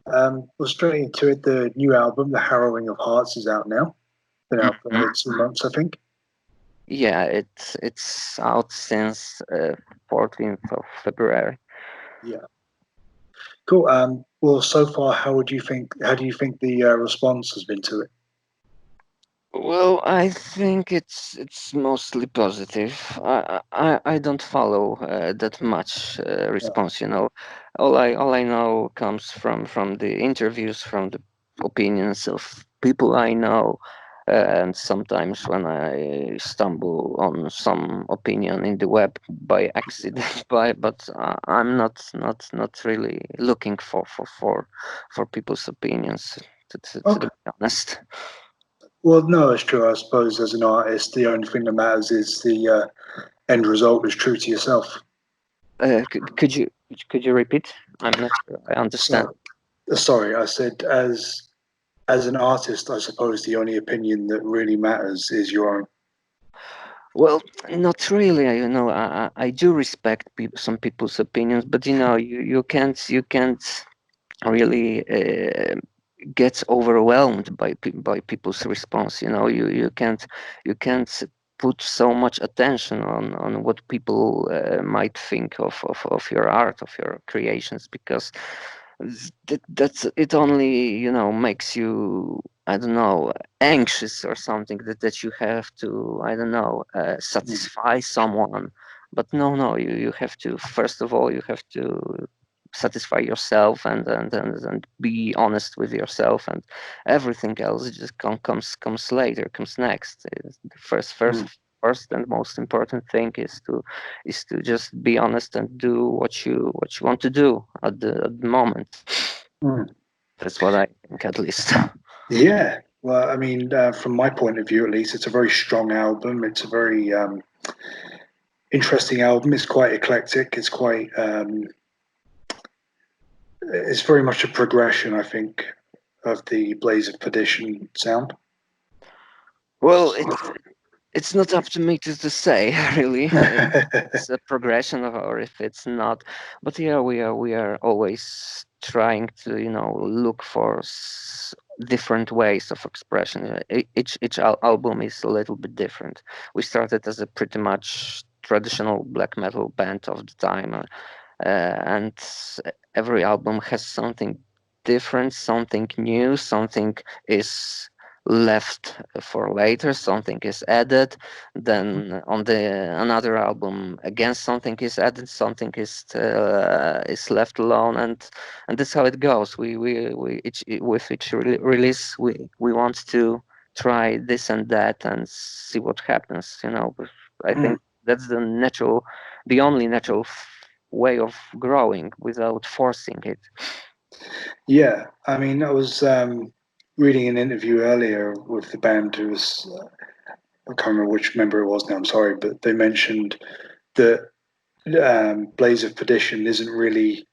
We're straight into it. The new album, The Harrowing of Hearts, is out now. Been out for Mhm. 2 months, I think. Yeah, it's out since 14th of February. Yeah. Cool. Well, so far, how do you think the response has been to it? Well, I think it's mostly positive. I don't follow that much Yeah. response, you know. All I know comes from the interviews, from the opinions of people I know, and sometimes when I stumble on some opinion in the web by accident, but I'm not really looking for people's opinions to Okay. be honest. Well, no, it's true. I suppose as an artist, the only thing that matters is the end result is true to yourself. Could you repeat? I'm not sure I understand. So, sorry, I said as an artist, I suppose the only opinion that really matters is your own. Well, not really. You know, I do respect some people's opinions, but you know, you can't really get overwhelmed by people's response. You know, you can't put so much attention on what people might think of your art, of your creations, because that's it only, you know, makes you, I don't know, anxious or something, that you have to, I don't know, Mm. satisfy someone. But no, you have to, first of all, you have to satisfy yourself, and be honest with yourself, and everything else just comes later, comes next. The Mm. first and most important thing is to just be honest and do what you want to do at the moment. Mm. That's what I think, at least. Yeah. Well, I mean, from my point of view, at least, it's a very strong album. It's a very interesting album. It's quite eclectic. It's very much a progression, I think, of the Blaze of Perdition sound. Well, it's not up to me to say, really, if it's a progression, or if it's not. But yeah, we are always trying to, you know, look for different ways of expression. Each album is a little bit different. We started as a pretty much traditional black metal band of the time, and every album has something different, something new, something is left for later, something is added, then on the another album again something is added, something is left alone, and that's how it goes. We each with each release, we want to try this and that and see what happens, you know. I Mm. think that's the only natural way of growing without forcing it. Yeah, I mean, I was reading an interview earlier with the band who was, I can't remember which member it was now, I'm sorry, but they mentioned that Blaze of Perdition isn't really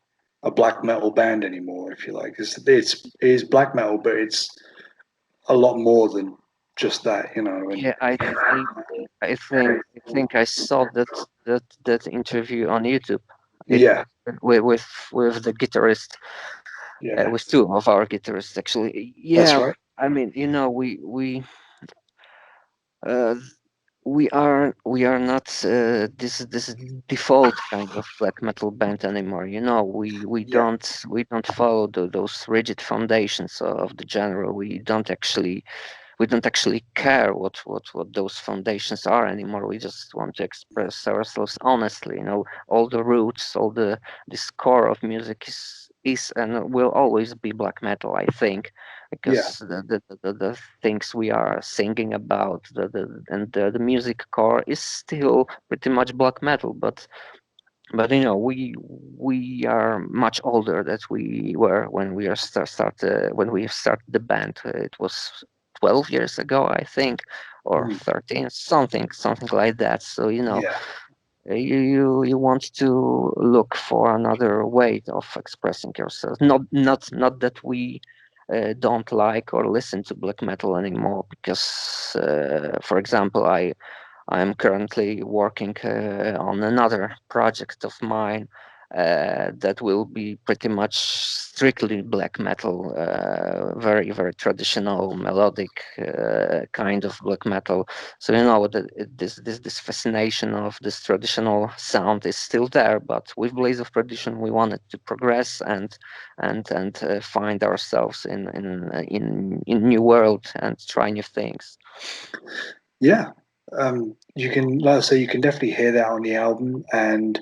a black metal band anymore, if you like. It is black metal, but it's a lot more than just that, you know. And Yeah, I think I saw that interview on YouTube. It yeah, with the guitarist, yeah, with two of our guitarists actually. that's Yeah, right. I mean, you know, uh, we are not this default kind of black metal band anymore. You know, we Yeah, don't we don't follow those rigid foundations of the genre. We don't actually care what those foundations are anymore. We just want to express ourselves honestly. You know, all the roots, all the core of music is and will always be black metal, I think, yeah, because the things we are singing about, the music core is still pretty much black metal. But you know, we are much older than we were when we are when we started the band. It was 12 years ago, I think, or mm, 13, something like that. So you know, yeah, you want to look for another way of expressing yourself. Not that we don't like or listen to black metal anymore, because for example, I am currently working on another project of mine, that will be pretty much strictly black metal, very very traditional melodic kind of black metal. So this fascination of this traditional sound is still there, but with Blaze of Perdition we wanted to progress and find ourselves in new world and try new things. Yeah. You can, like I say, you can definitely hear that on the album, and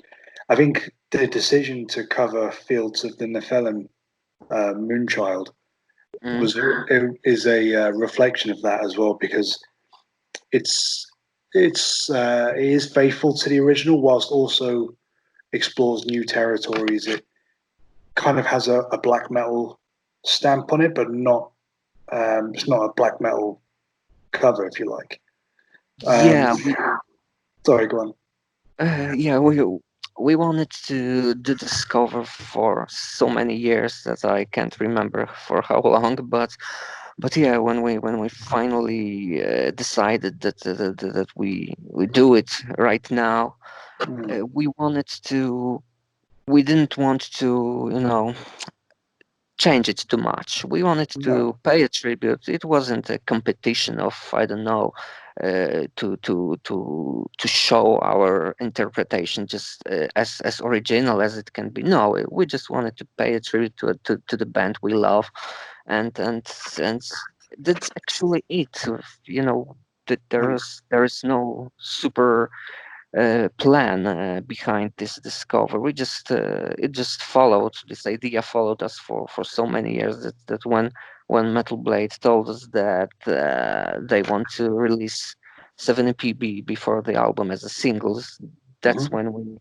I think the decision to cover Fields of the Nephilim, Moonchild, Mm. is a reflection of that as well, because it's it is faithful to the original whilst also explores new territories. It kind of has a black metal stamp on it, but not it's not a black metal cover, if you like. Um, Yeah, we sorry, go on. yeah we wanted to do this cover for so many years that I can't remember for how long, but yeah, when we finally decided that we do it right now, Mm, we wanted to. We didn't want to, change it too much. We wanted no. to pay a tribute. It wasn't a competition of, I don't know, to show our interpretation just as original as it can be. No, we just wanted to pay a tribute to the band we love, and that's actually it. That Mm, there is no super plan behind this discovery. We just it just followed this idea followed us for so many years that when Metal Blade told us that they want to release 7 EP before the album as a singles, that's mhm, when we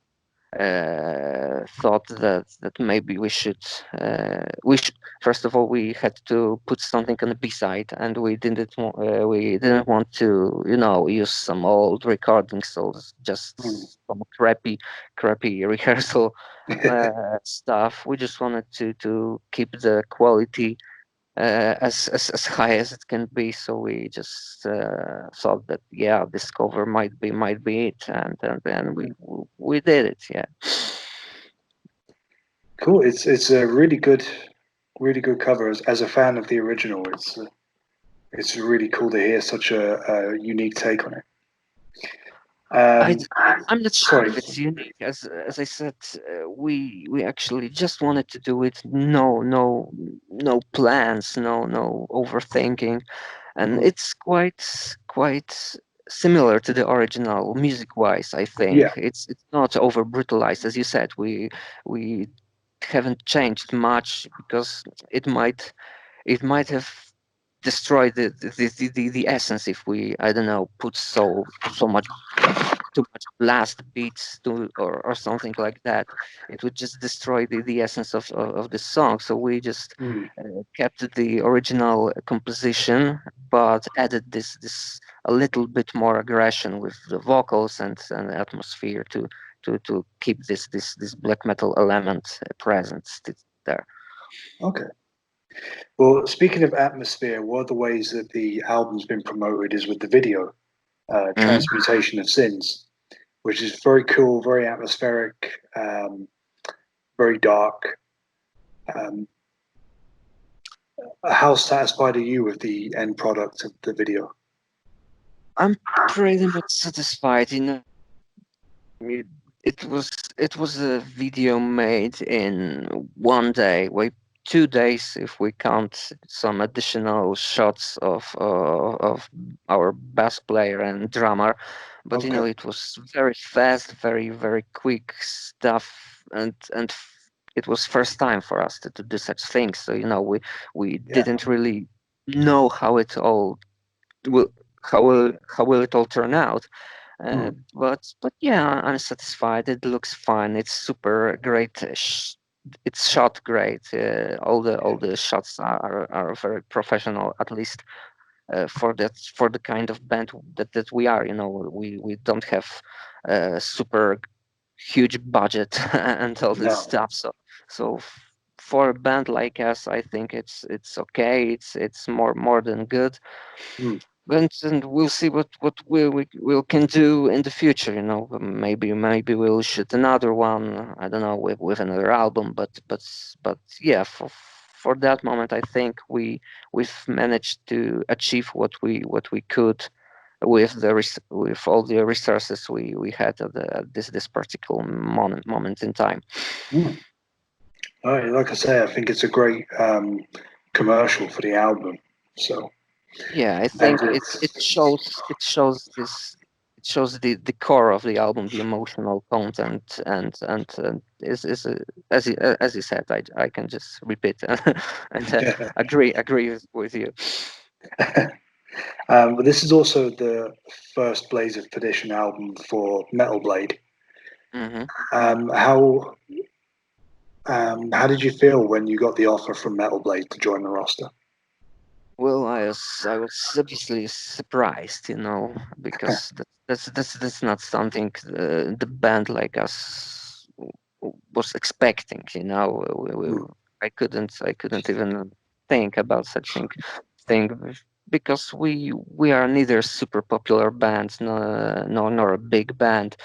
thought that maybe we should first of all we had to put something on the B side, and we didn't want to use some old recordings, so it's mm. just some crappy rehearsal stuff. We just wanted to keep the quality as high as it can be. So we just thought that yeah, this cover might be it, and then we did it. Yeah. Cool. It's a really good cover. As a fan of the original, it's really cool to hear such a unique take on it. I Um, d- I'm not sure sorry. if it's unique. As I said, we actually just wanted to do it. No plans, no overthinking, and Mhm. it's quite similar to the original music wise. I think Yeah. it's not over brutalized, as you said. We haven't changed much because it might it might have destroyed the essence if we, I don't know, put so much too much blast beats or something like that. It would just destroy the essence of the song. So we just Mm. kept the original composition, but added this a little bit more aggression with the vocals and atmosphere to keep this black metal element present there. Okay. Well, speaking of atmosphere, one of the ways that the album's been promoted is with the video, Mhm. Transmutation of Sins, which is very cool, very atmospheric, very dark. Um, how satisfied are you with the end product of the video? I'm pretty much satisfied. It, it was a video made in one day, wait, 2 days if we count some additional shots of our bass player and drummer. But Okay. it was very fast, very very quick stuff, it was first time for us to do such things. So we Yeah. didn't really know will how will it all turn out. Mm. But yeah, I'm satisfied. It looks fine. It's super great. It's shot great. All the shots are very professional. At least for the kind of band that we are. We don't have super huge budget and all this No. stuff. So for a band like us, I think it's okay. It's more than good. Mm. and we'll see what we can do in the future. You know, maybe we'll shoot another one. I don't know, with another album. But yeah, for that moment, I think we've managed to achieve what we could with with all the resources we had at this particular moment in time. Mm. Like I say, I think it's a great commercial for the album. So, Yeah, I and think it shows the core of the album, the emotional content, and as you said, I can just repeat and agree with you. but this is also the first Blaze of Perdition album for Metal Blade. Hmm. Um, how how did you feel when you got the offer from Metal Blade to join the roster? Well, I was obviously surprised, you know, because that's not something the band like us was expecting, you know. Mm, I couldn't even think about such thing because we are neither super popular band nor a big band.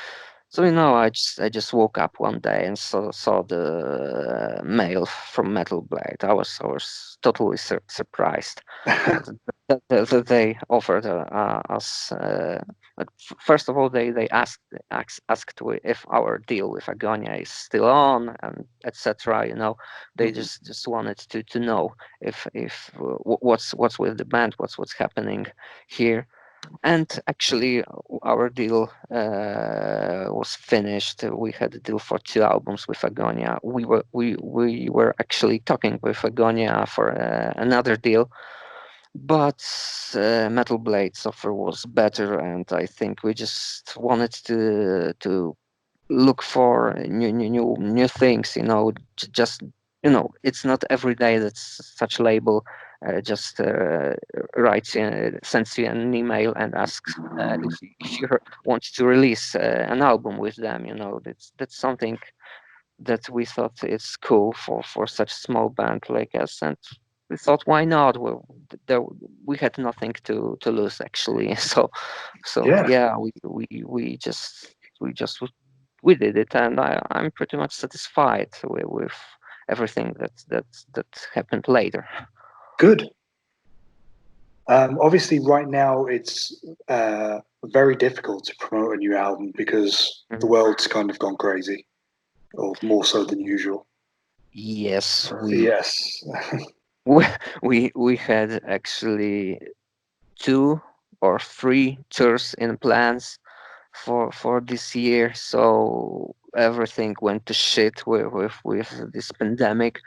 So I just woke up one day and saw the mail from Metal Blade. I was totally surprised that they offered us. First of all, they asked if our deal with Agonia is still on, and etc. You know, they mm, just wanted to know if what's with the band, what's happening here. And actually, our deal was finished. We had a deal for 2 albums with Agonia. We were actually talking with Agonia for another deal, but Metal Blade's offer was better, and I think we just wanted to look for new things. You know, just it's not every day that such label just writes sends you an email and asks if you want to release an album with them. You know, that's something that we thought is cool for such small band like us, and we thought, why not? Well, there, we had nothing to lose actually. So yeah, yeah, we just we did it, and I'm pretty much satisfied with everything that happened later. good. Obviously, right now it's very difficult to promote a new album because the Mhm. world's kind of gone crazy, or more so than usual. Yes, Yes. we we had actually 2 or 3 tours in plans for this year, so everything went to shit with this pandemic.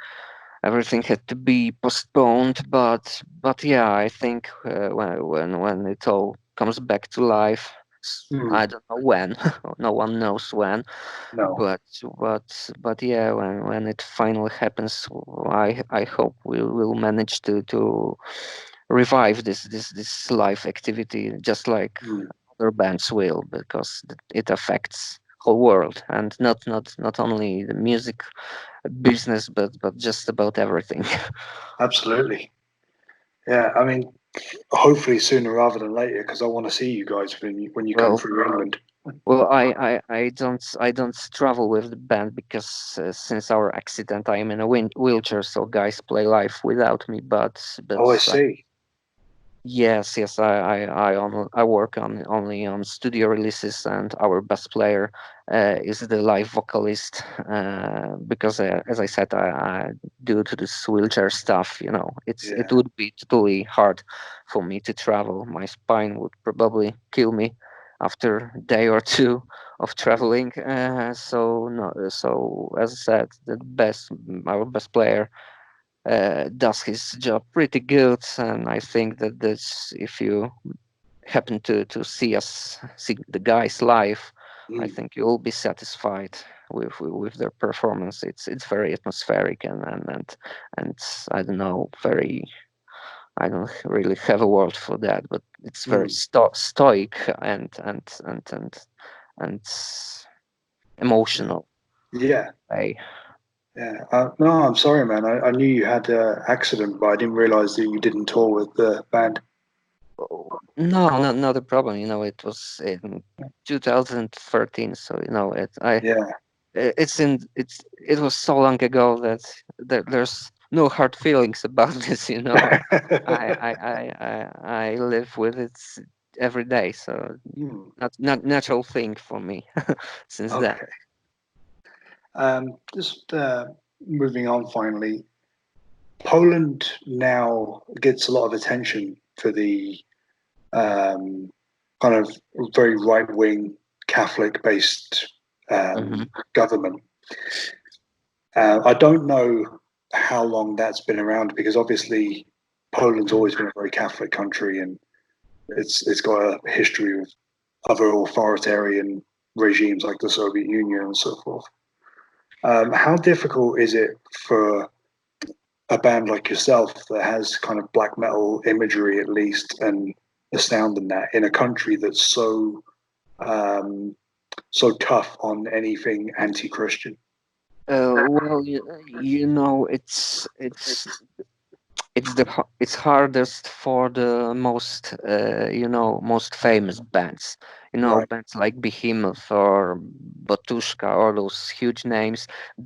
Everything had to be postponed, but yeah, I think when it all comes back to life, Mm, I don't know when. No one knows when, no. but yeah, when it finally happens, I hope we'll manage to revive this live activity, just like Mm, other bands will, because it affects whole world, and not only the music business, but just about everything. absolutely. Yeah, I mean, hopefully sooner rather than later because I want to see you guys when you come well through England. well, I don't travel with the band because since our accident I'm in a wheelchair, so guys play live without me, but Oh, I see. yes, yes, I work on only on studio releases, and our bass player is the live vocalist because, as I said, due to this wheelchair stuff, it Yeah. would be totally hard for me to travel. My spine would probably kill me after a day or two of traveling. So no, so as I said, our best player does his job pretty good, and I think that this, if you happen to see the guys live, I Mm, think you'll be satisfied with their performance. It's very atmospheric and I don't know, very. I don't really have a word for that, but it's very mm. stoic and emotional. Yeah. Way. Yeah. No, I'm sorry, man. I knew you had an accident, but I didn't realize that you didn't tour with the band. Oh, no, not a problem. It was in 2013, so Yeah. it was so long ago that there's no hard feelings about this. I live with it every day, so Hmm, not natural thing for me since then. okay. Just moving on finally, Poland now gets a lot of attention for the um, kind of very right wing Catholic based Hmm. government. I don't know how long that's been around because obviously Poland's always been a very Catholic country and it's got a history of other authoritarian regimes like the Soviet Union and so forth. How difficult is it for a band like yourself that has kind of black metal imagery at least and a sound in that in a country that's um, so tough on anything anti-Christian? Well, it's hardest for the most famous bands. Right. Bands like Behemoth or Batushka or those huge names. Mm.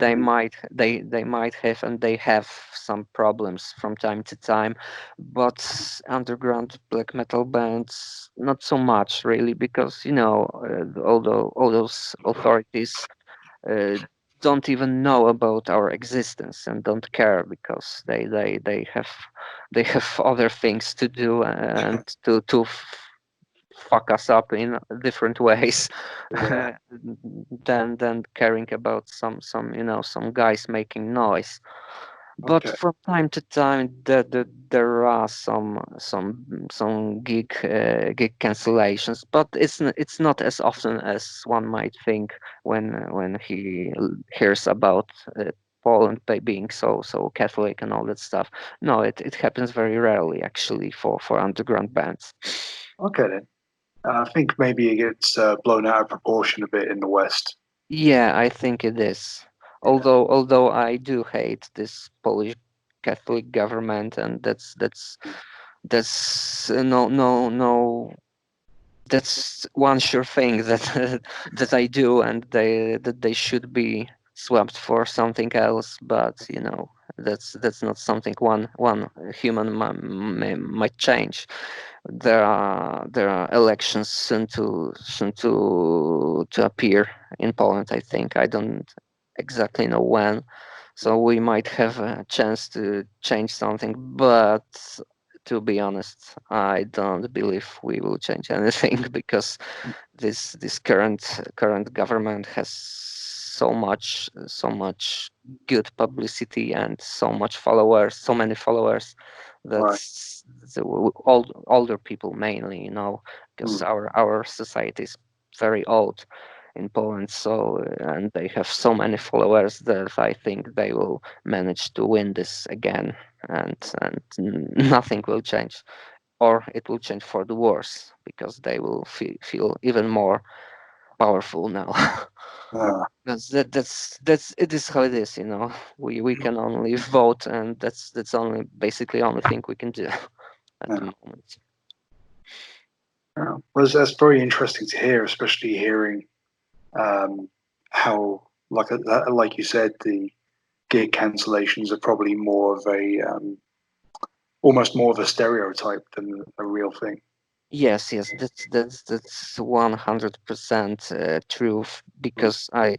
They might have, and they have some problems from time to time, but underground black metal bands not so much really, because although all those authorities uh, don't even know about our existence and don't care, because they have other things to do, and fuck us up in different ways Yeah. than caring about some guys making noise. But Okay. from time to time, there are some gig cancellations, but it's not as often as one might think when he hears about Poland being so Catholic and all that stuff. No, it happens very rarely actually for underground bands. Okay then. I think maybe it gets blown out of proportion a bit in the West. Yeah, I think it is. Yeah. Although I do hate this Polish Catholic government, and that's no, that's one sure thing that that I do, and they should be swapped for something else. But that's not something one human might change. There are elections soon to appear in Poland. I think I don't exactly know when, so we might have a chance to change something. But to be honest, I don't believe we will change anything because this current government has so much good publicity and so many followers, Right. that's older people mainly, because Mm. our society is very old in Poland, so and they have so many followers that I think they will manage to win this again, and nothing will change, or it will change for the worse, because they will feel even more powerful now. Uh, That's it is how it is. We can only vote, and that's only basically only thing we can do at the yeah. moment. Yeah. Well, that's very interesting to hear, especially hearing um, how, like you said, the gig cancellations are probably more of a almost more of a stereotype than a real thing. Yes, that's 100% truth, Mm. because I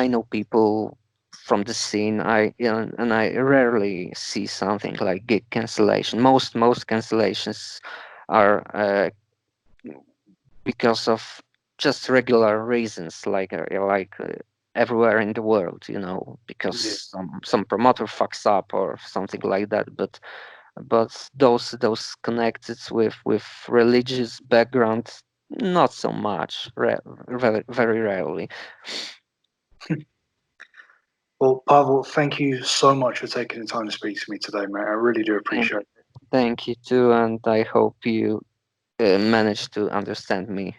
know people from the scene. And I rarely see something like gig cancellation. Most cancellations are because of just regular reasons, everywhere in the world, because Yeah. some promoter fucks up or something like that. But those connected with religious background, not so much, very, very rarely. Well, Pavel, thank you so much for taking the time to speak to me today, mate. I really do Thank, appreciate it. thank you too, and I hope you manage to understand me